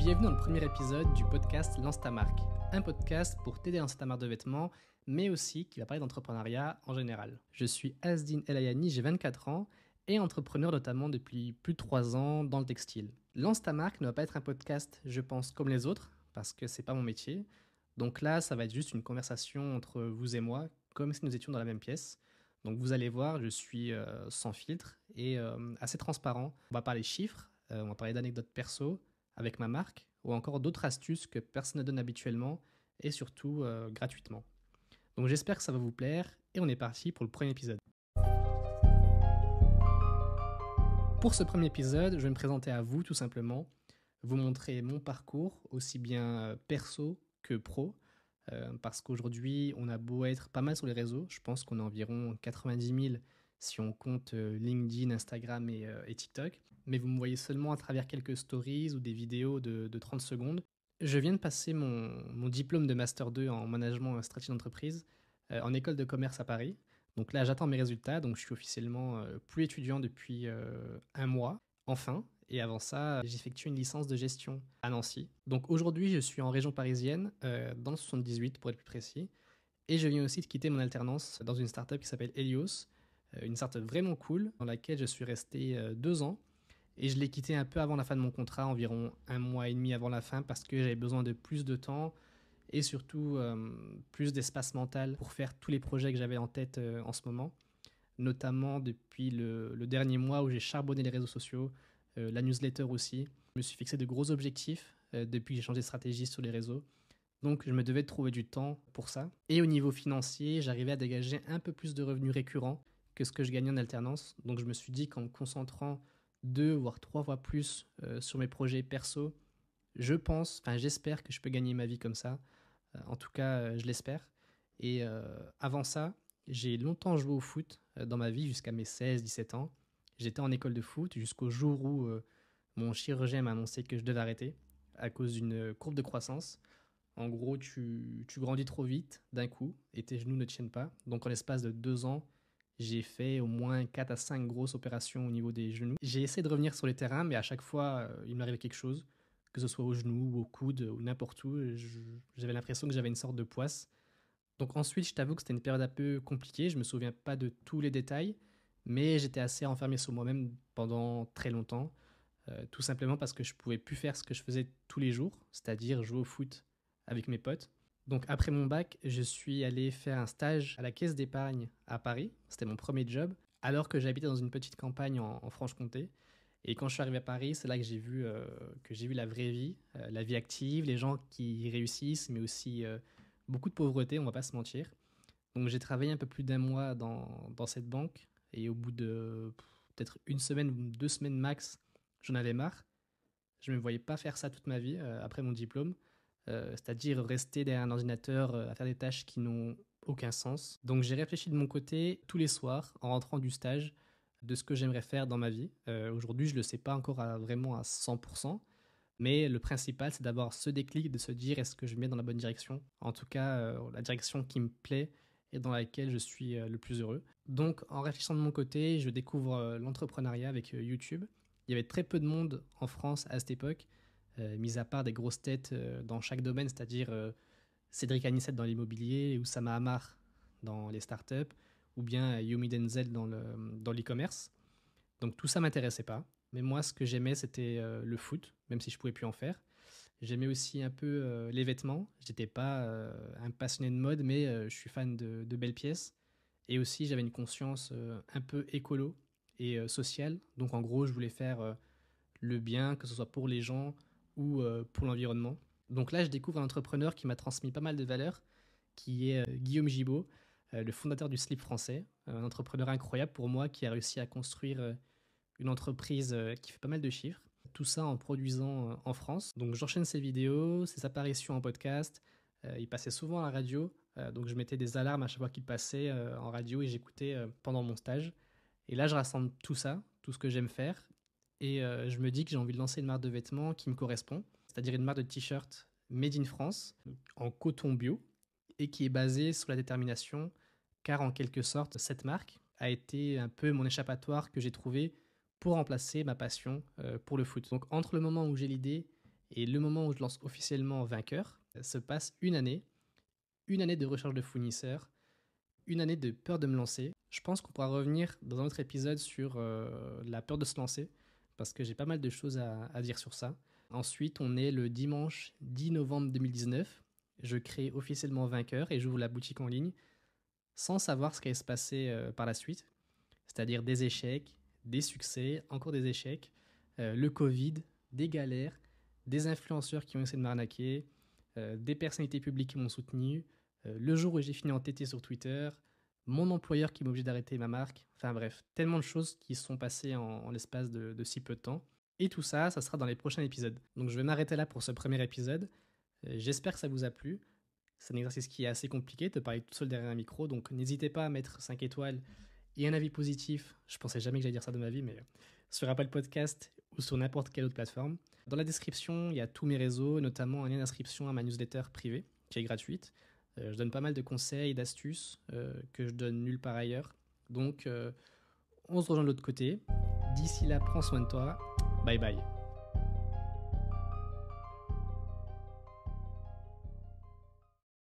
Bienvenue dans le premier épisode du podcast Lance ta marque, un podcast pour t'aider à lancer ta marque de vêtements, mais aussi qui va parler d'entrepreneuriat en général. Je suis Asdine El Ayani, j'ai 24 ans et entrepreneur notamment depuis plus de 3 ans dans le textile. Lance ta marque ne va pas être un podcast, je pense, comme les autres, parce que c'est pas mon métier. Donc là, ça va être juste une conversation entre vous et moi, comme si nous étions dans la même pièce. Donc vous allez voir, je suis sans filtre et assez transparent. On va parler chiffres, on va parler d'anecdotes perso avec ma marque ou encore d'autres astuces que personne ne donne habituellement et surtout gratuitement. Donc j'espère que ça va vous plaire et on est parti pour le premier épisode. Pour ce premier épisode, je vais me présenter à vous tout simplement, vous montrer mon parcours aussi bien perso que pro, parce qu'aujourd'hui on a beau être pas mal sur les réseaux, je pense qu'on est environ 90 000 si on compte LinkedIn, Instagram et TikTok, mais vous me voyez seulement à travers quelques stories ou des vidéos de 30 secondes. Je viens de passer mon diplôme de Master 2 en management stratégie d'entreprise en école de commerce à Paris. Donc là, j'attends mes résultats, donc je suis officiellement plus étudiant depuis un mois, enfin. Et avant ça, j'ai effectué une licence de gestion à Nancy. Donc aujourd'hui, je suis en région parisienne, dans le 78 pour être plus précis. Et je viens aussi de quitter mon alternance dans une startup qui s'appelle Helios, une startup vraiment cool dans laquelle je suis resté 2 ans. Et je l'ai quitté un peu avant la fin de mon contrat, environ un mois et demi avant la fin, parce que j'avais besoin de plus de temps et surtout plus d'espace mental pour faire tous les projets que j'avais en tête en ce moment, notamment depuis le dernier mois où j'ai charbonné les réseaux sociaux, la newsletter aussi. Je me suis fixé de gros objectifs depuis que j'ai changé de stratégie sur les réseaux. Donc je me devais de trouver du temps pour ça. Et au niveau financier, j'arrivais à dégager un peu plus de revenus récurrents que ce que je gagnais en alternance. Donc je me suis dit qu'en me concentrant 2 voire 3 fois plus sur mes projets perso, j'espère que je peux gagner ma vie comme ça. En tout cas, je l'espère. Et avant ça, j'ai longtemps joué au foot dans ma vie jusqu'à mes 16-17 ans. J'étais en école de foot jusqu'au jour où mon chirurgien m'a annoncé que je devais arrêter à cause d'une courbe de croissance. En gros, tu grandis trop vite d'un coup et tes genoux ne tiennent pas. Donc en l'espace de 2 ans, j'ai fait au moins 4 à 5 grosses opérations au niveau des genoux. J'ai essayé de revenir sur les terrains, mais à chaque fois, il m'arrivait quelque chose, que ce soit au genou ou au coude ou n'importe où. J'avais l'impression que j'avais une sorte de poisse. Donc ensuite, je t'avoue que c'était une période un peu compliquée. Je me souviens pas de tous les détails, mais j'étais assez enfermé sur moi-même pendant très longtemps. Tout simplement parce que je pouvais plus faire ce que je faisais tous les jours, c'est-à-dire jouer au foot avec mes potes. Donc après mon bac, je suis allé faire un stage à la caisse d'épargne à Paris. C'était mon premier job, alors que j'habitais dans une petite campagne en Franche-Comté. Et quand je suis arrivé à Paris, c'est là que j'ai vu la vraie vie, la vie active, les gens qui réussissent, mais aussi beaucoup de pauvreté, on va pas se mentir. Donc j'ai travaillé un peu plus d'un mois dans cette banque, et au bout de peut-être une semaine ou 2 semaines max, j'en avais marre. Je ne me voyais pas faire ça toute ma vie après mon diplôme, c'est-à-dire rester derrière un ordinateur à faire des tâches qui n'ont aucun sens. Donc j'ai réfléchi de mon côté tous les soirs en rentrant du stage de ce que j'aimerais faire dans ma vie. Aujourd'hui, je ne le sais pas encore vraiment à 100%, mais le principal, c'est d'avoir ce déclic, de se dire est-ce que je mets dans la bonne direction. En tout cas, la direction qui me plaît et dans laquelle je suis le plus heureux. Donc en réfléchissant de mon côté, je découvre l'entrepreneuriat avec YouTube. Il y avait très peu de monde en France à cette époque, mis à part des grosses têtes dans chaque domaine, c'est-à-dire Cédric Anissette dans l'immobilier, Oussama Hamar dans les startups, ou bien Yomi Denzel dans l'e-commerce. Donc tout ça m'intéressait pas. Mais moi, ce que j'aimais, c'était le foot, même si je pouvais plus en faire. J'aimais aussi un peu les vêtements. J'étais pas un passionné de mode, mais je suis fan de belles pièces. Et aussi, j'avais une conscience un peu écolo et sociale. Donc en gros, je voulais faire le bien, que ce soit pour les gens ou pour l'environnement. Donc là, je découvre un entrepreneur qui m'a transmis pas mal de valeurs, qui est Guillaume Gibaud, le fondateur du slip français, un entrepreneur incroyable pour moi qui a réussi à construire une entreprise qui fait pas mal de chiffres. Tout ça en produisant en France. Donc j'enchaîne ses vidéos, ses apparitions en podcast. Il passait souvent à la radio, donc je mettais des alarmes à chaque fois qu'il passait en radio et j'écoutais pendant mon stage. Et là, je rassemble tout ça, tout ce que j'aime faire, et je me dis que j'ai envie de lancer une marque de vêtements qui me correspond, c'est-à-dire une marque de t-shirt made in France, en coton bio, et qui est basée sur la détermination, car en quelque sorte, cette marque a été un peu mon échappatoire que j'ai trouvé pour remplacer ma passion pour le foot. Donc entre le moment où j'ai l'idée Et le moment où je lance officiellement vainqueur, se passe une année de recherche de fournisseurs, une année de peur de me lancer. Je pense qu'on pourra revenir dans un autre épisode sur la peur de se lancer, parce que j'ai pas mal de choses à dire sur ça. Ensuite, on est le dimanche 10 novembre 2019. Je crée officiellement vainqueur et j'ouvre la boutique en ligne sans savoir ce qui allait se passer par la suite. C'est-à-dire des échecs, des succès, encore des échecs, le Covid, des galères, des influenceurs qui ont essayé de m'arnaquer, des personnalités publiques qui m'ont soutenu, le jour où j'ai fini en TT sur Twitter, mon employeur qui m'a obligé d'arrêter ma marque, enfin bref, tellement de choses qui se sont passées en l'espace de si peu de temps. Et tout ça, ça sera dans les prochains épisodes. Donc je vais m'arrêter là pour ce premier épisode. J'espère que ça vous a plu. C'est un exercice qui est assez compliqué de parler tout seul derrière un micro, donc n'hésitez pas à mettre 5 étoiles et un avis positif. Je pensais jamais que j'allais dire ça de ma vie, mais sur Apple Podcast ou sur n'importe quelle autre plateforme. Dans la description, il y a tous mes réseaux, notamment un lien d'inscription à ma newsletter privée, qui est gratuite. Je donne pas mal de conseils, d'astuces que je donne nulle part ailleurs. Donc, on se rejoint de l'autre côté. D'ici là, prends soin de toi. Bye bye.